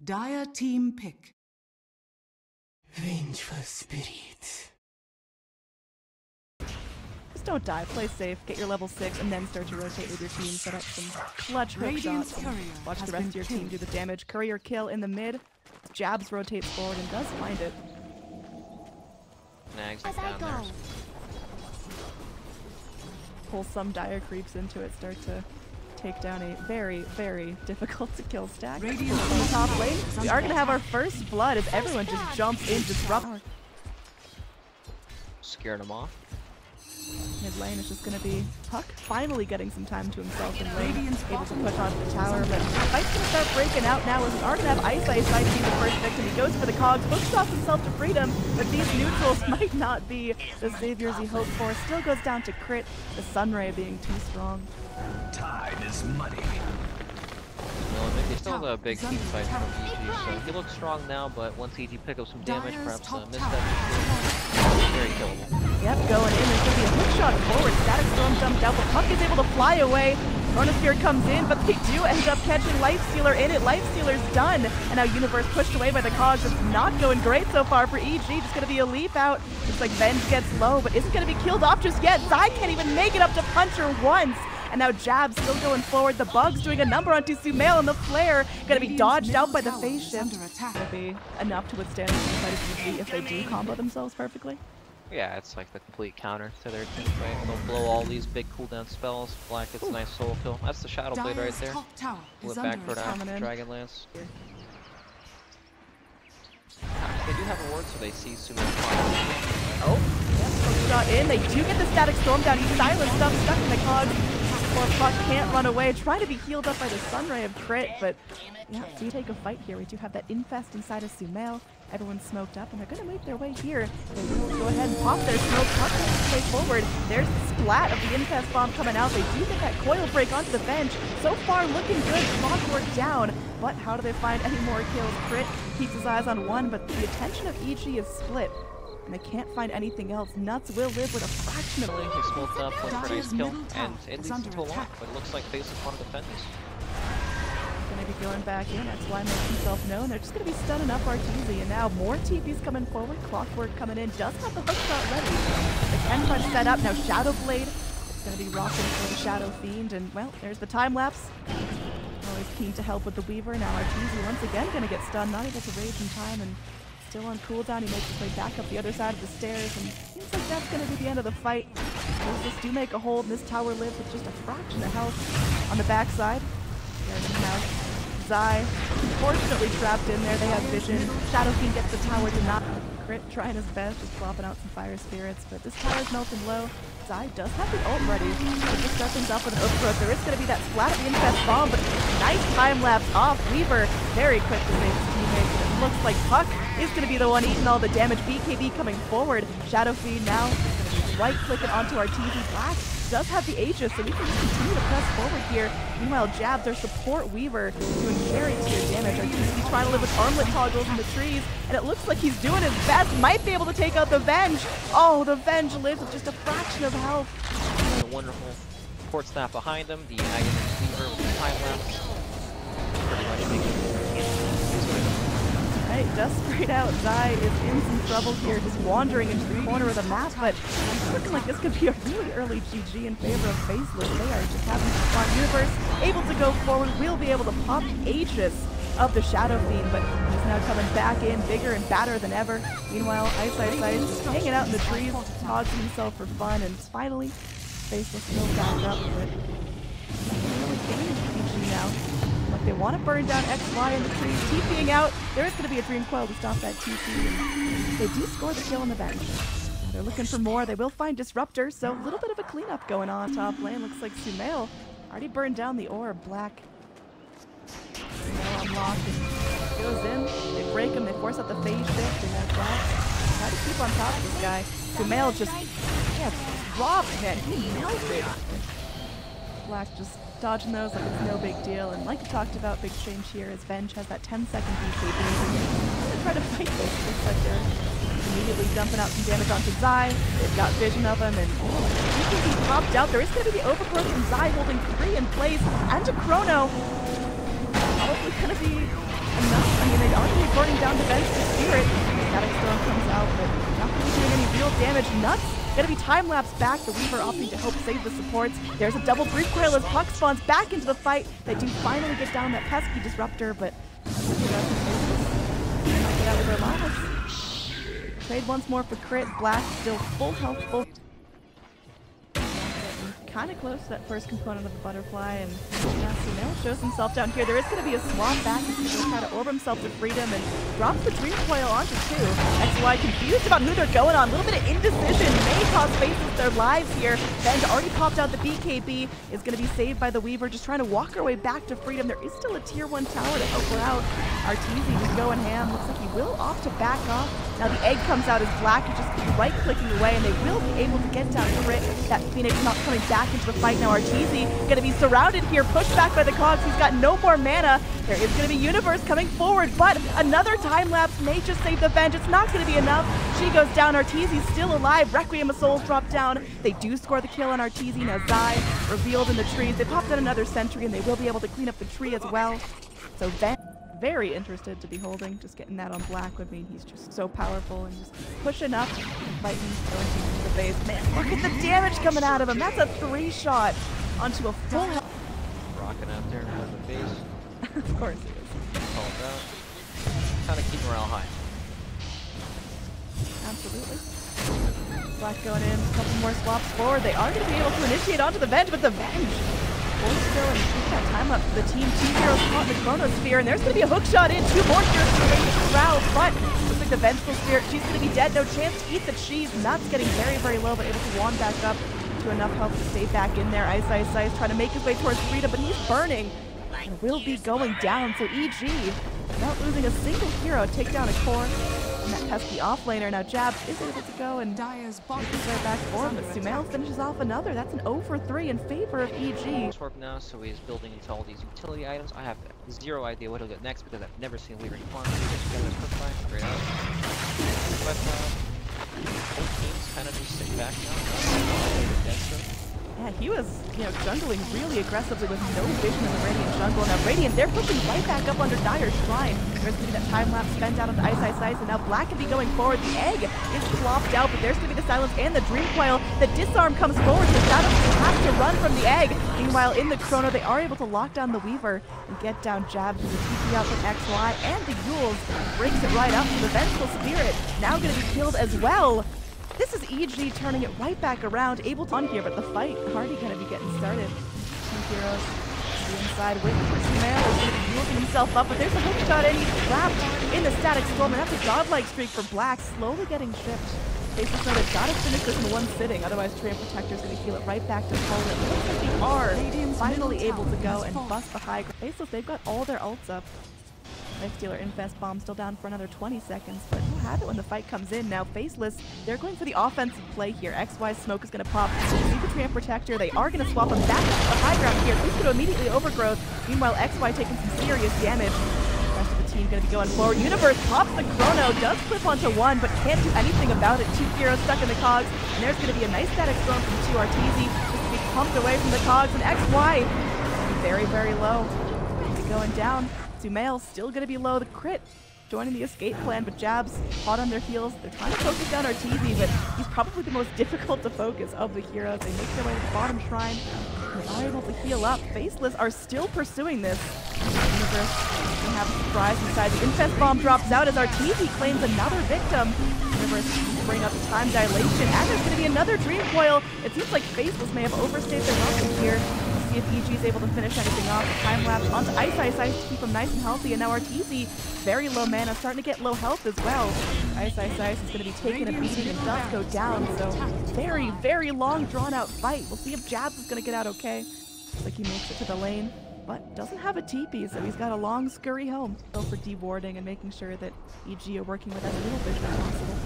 Dire team pick. Vengeful spirit. Just don't die. Play safe. Get your level 6 and then start to rotate with your team. Set up some clutch hook shots. Watch the rest of your team do the damage. Courier kill in the mid. Jabs rotates forward and does find it. Nags it down there. Pull some dire creeps into it. Start to take down a very, very difficult to kill stack. On top lane, we are going to have our first blood as everyone just jumps in, disrupt. Scared him off. Mid lane is just going to be Puck finally getting some time to himself in lane, able to push onto the tower, but Fight's going to start breaking out now as we are going to have Ice be the first victim. He goes for the cogs, pushes off himself to freedom, but these neutrals might not be the saviors he hoped for. Still goes down to crit, the Sunray being too strong. Time is money. Well, they still have a big team fight from EG, so he looks strong now, but once EG pick up some damage, perhaps MidasHim very killable. Yep, going in. There's going to be a hook shot forward. Static Storm jumped out, but Puck is able to fly away. Chronosphere comes in, but they do end up catching Lifestealer in it. Lifestealer's done, and now Universe pushed away by the cogs. It's not going great so far for EG. Just going to be a leap out. Looks like Venge gets low, but isn't going to be killed off just yet. Zai can't even make it up to punch her once. And now Jab's still going forward. The Bug's doing a number onto Sumail, and the Flare going to be dodged out by the phase shift. That'll be enough to withstand the fight of EG if they do combo themselves perfectly. Yeah, it's like the complete counter to their team fight. They'll blow all these big cooldown spells. Black gets a nice soul kill. That's the Shadow Blade right there. Flip backward out, Dragonlance. They do have a ward, so they see Sumail fire. Oh, yes, shot in. They do get the Static Storm down. He's silenced up, stuck in the cogs. Poor Puck can't run away. Trying to be healed up by the Sunray of crit, but yeah, do take a fight here. We do have that infest inside of Sumail. Everyone's smoked up, and they're going to make their way here. They will go ahead and pop their smoke. Puck makes his way forward. There's the splat of the infest bomb coming out. They do get that coil break onto the bench. So far, looking good. Clockwork down. But how do they find any more kills? Crit keeps his eyes on one, but the attention of EG is split. And they can't find anything else. Nuts will live with a fraction of it. He smoked up, went for a nice kill, and it leads into a lock, but it looks like Faceless want to defend this. Going to be going back in. That's why he makes himself known. They're just going to be stunning up Arteezy, and now more TPs coming forward. Clockwork coming in. Does have the hook shot ready. The 10 punch set up. Now Shadow Blade. It's going to be rocking for the Shadow Fiend, and well, there's the time lapse. Always keen to help with the Weaver. Now Arteezy once again going to get stunned, not able to rage in time, and still on cooldown. He makes his way back up the other side of the stairs, and seems like that's going to be the end of the fight. Faceless do make a hold, and this tower lives with just a fraction of health on the backside. There's the house. Zai, unfortunately trapped in there. They have vision. Shadow Fiend gets the tower to not crit, trying his best, just flopping out some fire spirits, but this tower's melting low. Zai does have the ult ready. So just start things off with an Oath. There is going to be that splat of the infest bomb, but nice time lapse off. Weaver very quick to save his teammates. It looks like Puck is going to be the one eating all the damage. BKB coming forward. Shadow Fiend now right-clicking onto Arteezy. Black does have the Aegis, so we can just continue to press forward here. Meanwhile, Jabs, our support Weaver, doing very tier damage. Arteezy trying to live with armlet toggles in the trees, and it looks like he's doing his best. Might be able to take out the Venge. Oh, the Venge lives with just a fraction of health. A wonderful port staff behind him. The Agonist Weaver with the time lapse. Pretty much making it. Right, just sprayed out. Zai is in some trouble here, just wandering into the corner of the map, but it's looking like this could be a really early GG in favor of Faceless. They are just having some fun. Universe able to go forward, will be able to pop Aegis of the Shadow Fiend, but he's now coming back in bigger and badder than ever. Meanwhile, Ice is just hanging out in the trees, tossing himself for fun, and finally, Faceless still back up, but really getting EG now. Like they want to burn down XY in the trees, TPing out. There is going to be a Dream Coil to stop that TP. They do score the kill on the bench. Now they're looking for more. They will find Disruptor, so a little bit of a cleanup going on top lane. Looks like Sumail already burned down the orb. Black Sumail unlocked and goes in. They break him. They force out the phase shift, and that's that. Try to keep on top of this guy. Sumail just robbed him. He melted. Black just dodging those like it's no big deal, and like we talked about, big change here is Venge has that 10-second BKB. I'm gonna try to fight this. Looks like they're immediately dumping out some damage onto Zai. They've got vision of him, and BKB popped out. There is going to be the overgrowth from Zai holding 3 in place, and a Chrono. Probably going to be enough. I mean, sorting down defense to Spirit. Static Storm comes out, but not going to be doing any real damage. Nuts gonna be time-lapse back. The Weaver opting to help save the supports. There's a double recoil as Puck spawns back into the fight. They do finally get down that pesky disruptor, but might get out of their lives. Trade once more for crit. Black still full health, full. Kind of close to that first component of the butterfly, and Sumail shows himself down here. There is going to be a swap back as he's going to try to orb himself to freedom and drops the Dream Coil onto 2. XY confused about who they're going on. A little bit of indecision may cause Faceless their lives here. Venge already popped out the BKB, is going to be saved by the Weaver, just trying to walk her way back to freedom. There is still a tier 1 tower to help her out. Arteezy just going ham. Looks like he will opt to back off. Now the egg comes out as Black is just right-clicking away, and they will be able to get down crit. That Phoenix not coming back into the fight now. Arteezy going to be surrounded here, pushed back by the cogs. He's got no more mana. There is going to be Universe coming forward, but another time lapse may just save the Venge. It's not going to be enough. She goes down. Arteezy's still alive. Requiem of Souls drop down. They do score the kill on Arteezy. Now Zai revealed in the trees. They popped out another sentry, and they will be able to clean up the tree as well. So Venge, very interested to be holding. Just getting that on Black would mean he's just so powerful and just pushing up, fighting, throwing teams to the base. Man, look at the damage coming out of him. That's a 3-shot onto a full health. Rocking out there for the base. Of course he is. Call it out. Kind of keep morale high. Absolutely. Black going in, a couple more swaps forward. They are going to be able to initiate onto the Venge, but the Venge hold still and keep that time up for the team. 2 heroes caught in the Chronosphere, and there's going to be a hook shot in. 2 more heroes to the crowd, but looks like the Vengeful Spirit, she's going to be dead. No chance to eat the cheese. Nuts getting very, very low, but able to wand back up to enough health to stay back in there. Ice trying to make his way towards freedom, but he's burning and will be going down. So EG, without losing a single hero, take down a core. And that pesky offlaner. Now Jab is able to go and make his way back for him, but Sumail finishes off another. That's an 0 for 3 in favor of EG. Warp now, so he's building into all these utility items. I have zero idea what he'll get next because I've never seen Weaver farm. Straight out. But both teams kind of just sit back now. Yeah, he was, jungling really aggressively with no vision in the Radiant jungle. Now Radiant, they're pushing right back up under Dire's Shrine. There's going to be that time-lapse spent out of the Ice, and now Black can be going forward. The egg is plopped out, but there's going to be the silence and the Dream Coil. The disarm comes forward, so Shadow has to run from the egg. Meanwhile, in the Chrono, they are able to lock down the Weaver and get down Jab to the TP out from XY, and the Yules brings it right up to the Vengeful Spirit. Now going to be killed as well. This is EG turning it right back around, able to on here, but the fight already going to be getting started. 2 heroes to the inside with Sumail is going to be yielding himself up, but there's a hook shot in. He's trapped in the Static Storm, and that's a godlike streak for Black, slowly getting shipped. Faceless know they've got to finish this in one sitting, otherwise Treant Protector's going to heal it right back to full. It looks like they are finally able to go and bust the high ground. Faceless, they've got all their ults up. Lifestealer Infest Bomb still down for another 20 seconds, but we'll have it when the fight comes in. Now Faceless, they're going for the offensive play here. XY Smoke is going to pop. Leave the Treant Protector. They are going to swap him back to the high ground here. He's going to immediately overgrowth. Meanwhile, XY taking some serious damage. The rest of the team going to be going forward. Universe pops the Chrono, does clip onto 1, but can't do anything about it. 2 heroes stuck in the cogs, and there's going to be a nice Static Storm from 2 Arteezy, just to be pumped away from the cogs, and XY very, very low. Going down. Sumail still going to be low. The crit joining the escape plan, but Jab's hot on their heels. They're trying to focus down Arteezy, but he's probably the most difficult to focus of the heroes. They make their way to the bottom shrine. They are able to heal up. Faceless are still pursuing this. Universe can have a surprise inside. The Infest Bomb drops out as Arteezy claims another victim. Universe bring up time dilation, and there's going to be another Dream Coil. It seems like Faceless may have overstayed their welcome here. See if EG is able to finish anything off. Time lapse onto Ice to keep him nice and healthy, and now Arteezy, very low mana, starting to get low health as well. Ice is going to be taking a beating and does go down, so very, very long drawn-out fight. We'll see if Jabs is going to get out okay. Looks like he makes it to the lane, but doesn't have a TP, so he's got a long scurry home. Go for dewarding and making sure that EG are working with as little vision as possible.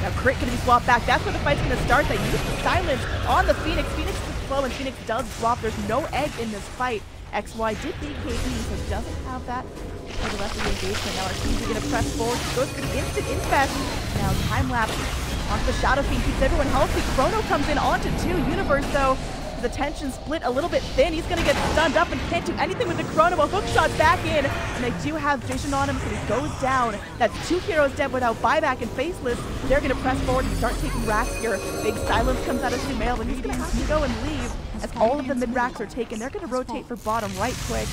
Now crit going to be swapped back. That's where the fight's going to start. They use the silence on the Phoenix. Phoenix is slow, and Phoenix does drop. There's no egg in this fight. XY did BKB, so doesn't have that for the rest of the engagement. Now our teams are going to press forward. Goes for the instant infest. Now time lapse onto the Shadow Fiend. Keeps everyone healthy. Chrono comes in onto 2. Universe, though, The tension split a little bit thin. He's gonna get stunned up and can't do anything with the chrono. A hook shot back in, and they do have vision on him, so he goes down. That's 2 heroes dead without buyback and Faceless. They're gonna press forward and start taking racks here. Big silence comes out of Sumail, and he's gonna have to go and leave as all of the mid racks are taken. They're gonna rotate for bottom right quick.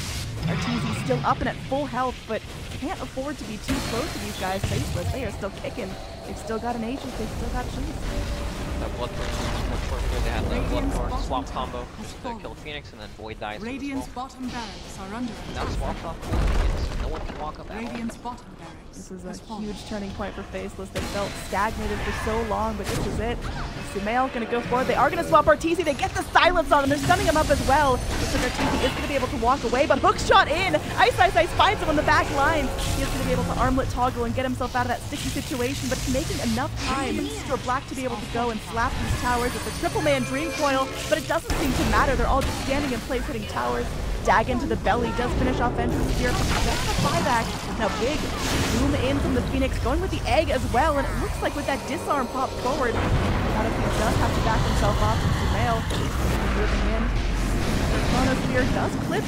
Arteezy's still up and at full health, but can't afford to be too close to these guys. Faceless, they are still kicking. They've still got an Aegis, they've still got cheese. That Bloodthorn, they had the Bloodthorn swap combo to kill Phoenix, and then Void dies. Radiant's bottom barracks are under Now attack. swapped off Phoenix. No one can walk up at all. Radiant's bottom barracks. This is a huge turning point for Faceless. They felt stagnated for so long, but this is it. Sumail gonna go forward. They are gonna swap Arteezy. They get the silence on him. They're stunning him up as well. Looks like Arteezy is gonna be able to walk away, but hook shot in. Ice finds him on the back lines. He is gonna be able to armlet toggle and get himself out of that sticky situation, but he's making enough time for Black to be able to go and slap these towers with the triple man dream coil, but it doesn't seem to matter. They're all just standing in place hitting towers. Dag into the belly, does finish off Vengeance here, but that's a buyback. Now big zoom in from the Phoenix, going with the egg as well, and it looks like with that disarm pop forward, Shadowfiend does have to back himself off from Sumail. Moving in. The Chronosphere does clip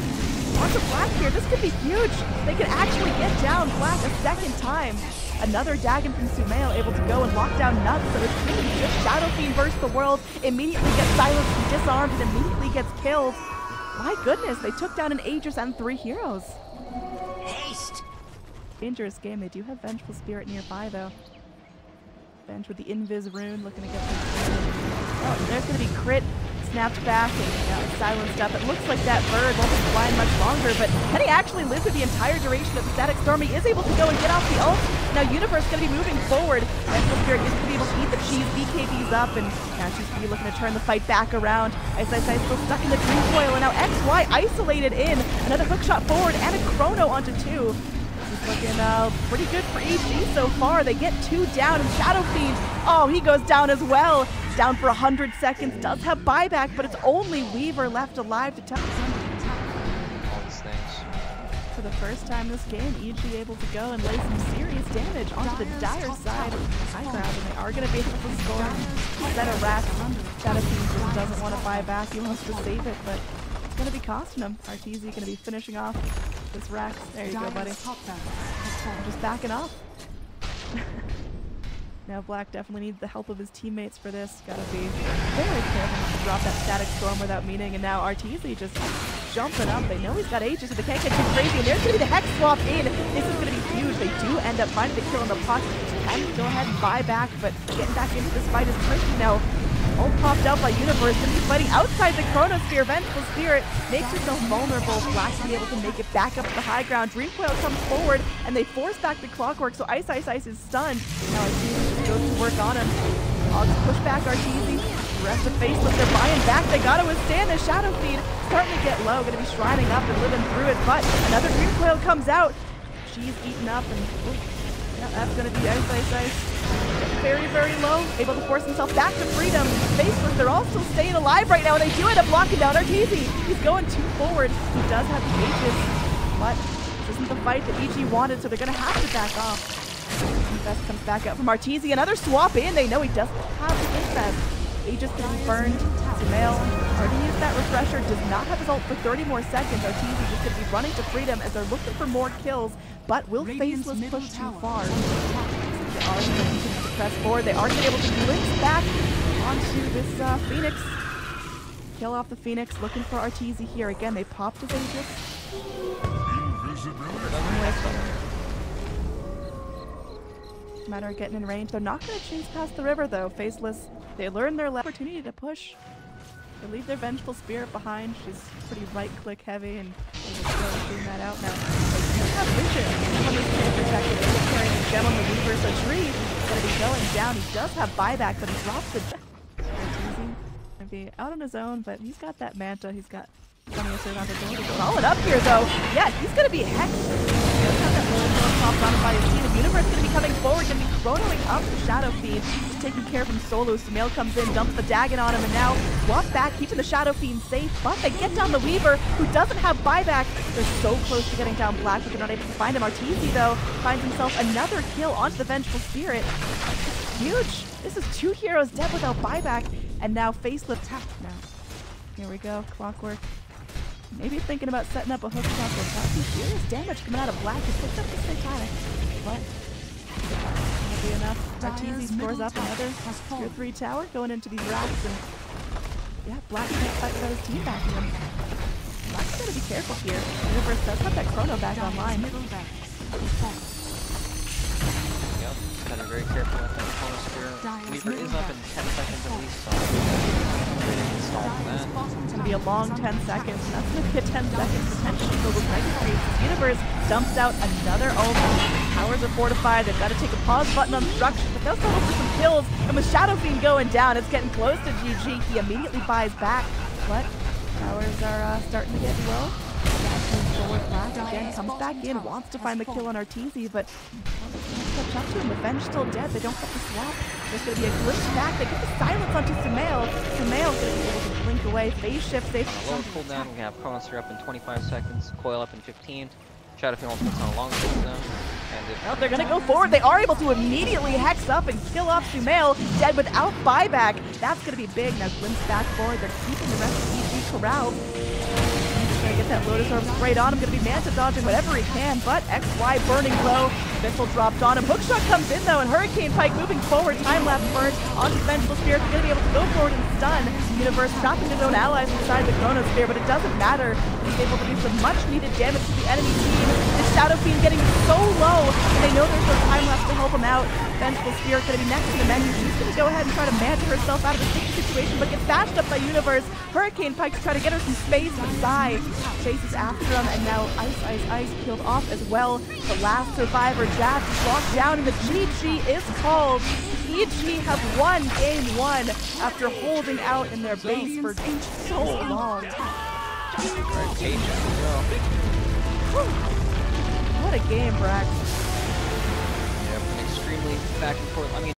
onto Black here. This could be huge. They could actually get down Black a second time. Another Dagon from Sumail able to go and lock down Nuts, so it's really just Shadowfiend versus the world. Immediately gets silenced and disarmed and immediately gets killed. My goodness, they took down an Aegis and 3 heroes. Haste! Dangerous game. They do have Vengeful Spirit nearby, though. Venge with the Invis rune, looking to get the... Oh, there's going to be crit, snapped back, and silenced up. It looks like that bird won't be flying much longer, but can he actually live through the entire duration of the Static Storm? He is able to go and get off the ult. Now Universe is going to be moving forward. Vengeful Spirit is going to be able to eat the cheese. BKB's up, and now she's going to be looking to turn the fight back around. Ice still stuck in the Dream Coil, and now XY isolated in. Another hook shot forward, and a Chrono onto 2. This is looking pretty good for EG so far. They get 2 down, and Shadowfiend, oh, he goes down as well. He's down for 100 seconds, does have buyback, but it's only Weaver left alive to touch. All these things. For the first time this game, EG able to go and lay some serious damage onto the dire side of high ground, and they are going to be able to score a set of racks. Shadowfiend just doesn't want to buy back, he wants to save it, but it's going to be costing him. Arteezy going to be finishing off this rack. There you go, buddy. I'm just backing off. Now Black definitely needs the help of his teammates for this. Gotta be very careful not to drop that Static Storm without meaning. And now Arteezy just jumping up. They know he's got Aegis, so they can't get too crazy. And there's gonna be the Hex swap in. This is gonna be huge. They do end up finding the kill in the pocket. Can go ahead and buy back, but getting back into this fight is tricky now. All popped out by Universe, gonna be fighting outside the Chronosphere. Vengeful Spirit makes herself vulnerable. Black to be able to make it back up to the high ground. Dream Coil comes forward, and they force back the Clockwork, so Ice is stunned. Now Arteezy just goes to work on him. I'll just push back Arteezy. The rest of Faceless, they're buying back. They gotta withstand the Shadowfiend. Starting to get low, gonna be shrining up and living through it, but another Dream Coil comes out. She's eaten up, and yeah, that's gonna be Ice. Very, very low, able to force himself back to freedom. Faceless, they're all still staying alive right now, and they do end up blocking down Arteezy. He's going too forward. He does have the Aegis, but this isn't the fight that EG wanted, so they're gonna have to back off. Infest comes back up from Arteezy. Another swap in. They know he doesn't have the Infest. Aegis gonna be burned. Sumail already used that refresher. Does not have his ult for 30 more seconds. Arteezy just gonna be running to freedom as they're looking for more kills, but will Faceless push too far? They are going to continue to press forward. They are going to be able to glimpse back onto this Phoenix. Kill off the Phoenix, looking for Arteezy here. Again, they popped his Aegis. Matter of getting in range. They're not going to chase past the river, though. Faceless, they learned their opportunity to push. They leave their Vengeful Spirit behind. She's pretty right-click heavy, and they're just going to clean that out now. They do have vision on this character protected. They're carrying a gem on the Weaver, so Tree is going to be going down. He does have buyback, but he drops the gem. Arteezy going to be out on his own, but he's got that Manta. He's got plenty of certain opportunity. Solid up here, though. Yeah, he's going to be hexed. He does have that little popped on by his team. The Universe is going to be coming forward, going to be chronoing up the Shadowfiend. Just taking care from solo. Sumail comes in, dumps the Dagon on him, and now swap back, keeping the Shadowfiend safe. But they get down the Weaver, who doesn't have buyback. They're so close to getting down Black, but they're not able to find him. Arteezy, though, finds himself another kill onto the Vengeful Spirit. Huge. This is 2 heroes dead without buyback, and now Faceless tap now. Here we go, Clockwork. Maybe thinking about setting up a hook shot. There's not some serious damage coming out of Black. He picked up the Satanic, but that'll be enough. Arteezy scores up another tier 3 tower going into these racks, and yeah, Black can't fight without his team backing him. Black's gotta be careful here. Universe does have that chrono back online. Yep, gotta be very careful with that chrono spear. Weaver is up in 10 seconds at least, so It's gonna be a long 10 seconds, and that's gonna be a 10 seconds potentially filled with Mega Creeps. Universe dumps out another ult. Towers are fortified, they've got to take a pause button on structure, but they'll settle for some kills, and with Shadow Fiend going down, it's getting close to GG. He immediately buys back, but towers are starting to get low. Forward blast again, comes back in, wants to find the kill on Arteezy, but can't catch up to him. The Venge still dead, they don't get the swap. There's going to be a glitch back, they get the silence onto Sumail. Sumail's going to be able to blink away, phase shift, safe. On a lower cooldown, we have Chrono Spear up in 25 seconds, Coil up in 15, Shadow Fiend ultimate's on a long cooldown. Well, they're gonna go forward. They are able to immediately hex up and kill off Sumail, dead without buyback. That's gonna be big. Now glimpse back forward. They're keeping the rest of EG corralled. He's trying to get that Lotus Orb sprayed on him. Gonna be Manta dodging whatever he can, but XY burning low. Missile dropped on him. Hookshot comes in though, and Hurricane Pike moving forward. Time lapse burn onto the Vengeful Spirit. They're gonna be able to go forward and stun. Universe trapping his own allies inside the Chrono Sphere, but it doesn't matter. He's able to do some much needed damage to the enemy team. The Shadow Fiend getting so low, and they know there's no time left to help him out. Vengeful Spirit gonna be next to the menu. She's gonna go ahead and try to Manta herself out of a sticky situation, but gets bashed up by Universe. Hurricane Pike to try to get her some space, but Zai chases after him, and now Ice peeled off as well. The last survivor, Jazz, is locked down, and the GG is called. EG have won game 1 after holding out in their base for so long. Very patient as well. What a game, Brax. Yeah, extremely back and forth. I mean,